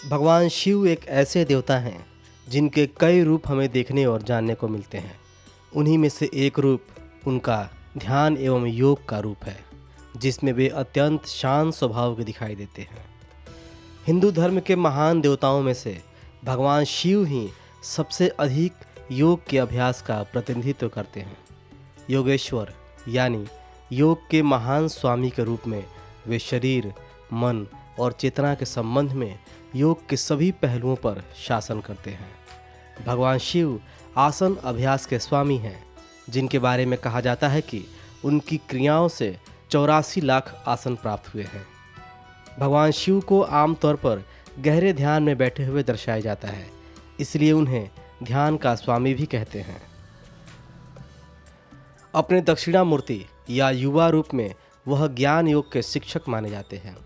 भगवान शिव एक ऐसे देवता हैं जिनके कई रूप हमें देखने और जानने को मिलते हैं। उन्हीं में से एक रूप उनका ध्यान एवं योग का रूप है, जिसमें वे अत्यंत शांत स्वभाव के दिखाई देते हैं। हिंदू धर्म के महान देवताओं में से भगवान शिव ही सबसे अधिक योग के अभ्यास का प्रतिनिधित्व करते हैं। योगेश्वर यानी योग के महान स्वामी के रूप में वे शरीर, मन और चेतना के संबंध में योग के सभी पहलुओं पर शासन करते हैं। भगवान शिव आसन अभ्यास के स्वामी हैं, जिनके बारे में कहा जाता है कि उनकी क्रियाओं से 84 लाख आसन प्राप्त हुए हैं। भगवान शिव को आमतौर पर गहरे ध्यान में बैठे हुए दर्शाया जाता है, इसलिए उन्हें ध्यान का स्वामी भी कहते हैं। अपने दक्षिणामूर्ति या युवा रूप में वह ज्ञान योग के शिक्षक माने जाते हैं।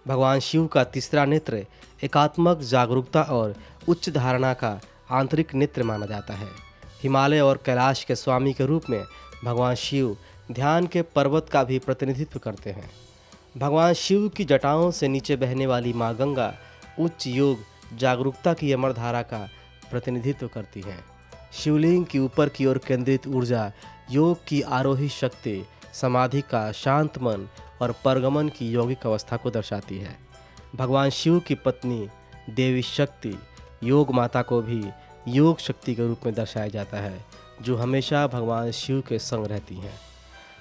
भगवान शिव का तीसरा नेत्र एकात्मक जागरूकता और उच्च धारणा का आंतरिक नेत्र माना जाता है। हिमालय और कैलाश के स्वामी के रूप में भगवान शिव ध्यान के पर्वत का भी प्रतिनिधित्व करते हैं। भगवान शिव की जटाओं से नीचे बहने वाली माँ गंगा उच्च योग जागरूकता की अमर धारा का प्रतिनिधित्व करती हैं। शिवलिंग की ऊपर की ओर केंद्रित ऊर्जा योग की आरोही शक्ति, समाधि का शांत मन और परगमन की यौगिक अवस्था को दर्शाती है। भगवान शिव की पत्नी देवी शक्ति योग माता को भी योग शक्ति के रूप में दर्शाया जाता है, जो हमेशा भगवान शिव के संग रहती हैं।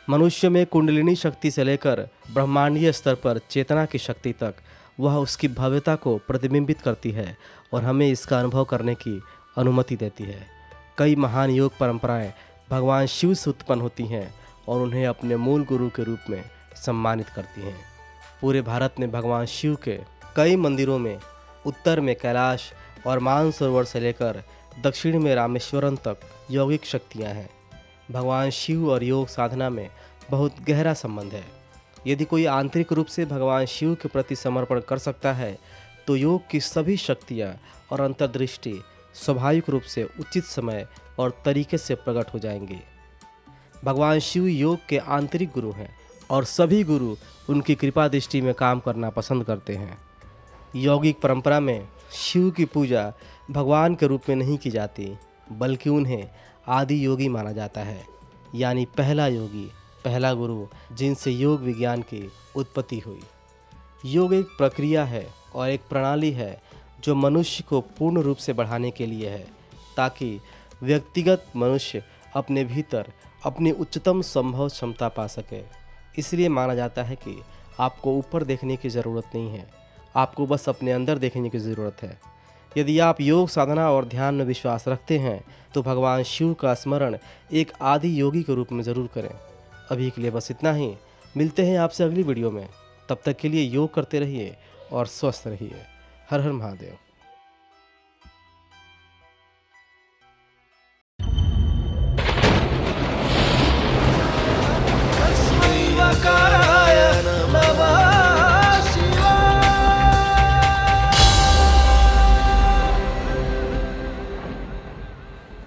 मनुष्य में कुंडलिनी शक्ति से लेकर ब्रह्मांडीय स्तर पर चेतना की शक्ति तक वह उसकी भव्यता को प्रतिबिंबित करती है और हमें इसका अनुभव करने की अनुमति देती है। कई महान योग परंपराएं भगवान शिव से उत्पन्न होती हैं और उन्हें अपने मूल गुरु के रूप में सम्मानित करती हैं। पूरे भारत में भगवान शिव के कई मंदिरों में उत्तर में कैलाश और मानसरोवर से लेकर दक्षिण में रामेश्वरम तक यौगिक शक्तियाँ हैं। भगवान शिव और योग साधना में बहुत गहरा संबंध है। यदि कोई आंतरिक रूप से भगवान शिव के प्रति समर्पण कर सकता है तो योग की सभी शक्तियाँ और अंतर्दृष्टि स्वाभाविक रूप से उचित समय और तरीके से प्रकट हो जाएंगी। भगवान शिव योग के आंतरिक गुरु हैं और सभी गुरु उनकी कृपा दृष्टि में काम करना पसंद करते हैं। यौगिक परंपरा में शिव की पूजा भगवान के रूप में नहीं की जाती, बल्कि उन्हें आदि योगी माना जाता है, यानी पहला योगी, पहला गुरु जिनसे योग विज्ञान की उत्पत्ति हुई। योग एक प्रक्रिया है और एक प्रणाली है जो मनुष्य को पूर्ण रूप से बढ़ाने के लिए है, ताकि व्यक्तिगत मनुष्य अपने भीतर अपनी उच्चतम संभव क्षमता पा सके। इसलिए माना जाता है कि आपको ऊपर देखने की ज़रूरत नहीं है, आपको बस अपने अंदर देखने की ज़रूरत है। यदि आप योग साधना और ध्यान में विश्वास रखते हैं तो भगवान शिव का स्मरण एक आदि योगी के रूप में ज़रूर करें। अभी के लिए बस इतना ही। मिलते हैं आपसे अगली वीडियो में। तब तक के लिए योग करते रहिए और स्वस्थ रहिए। हर हर महादेव।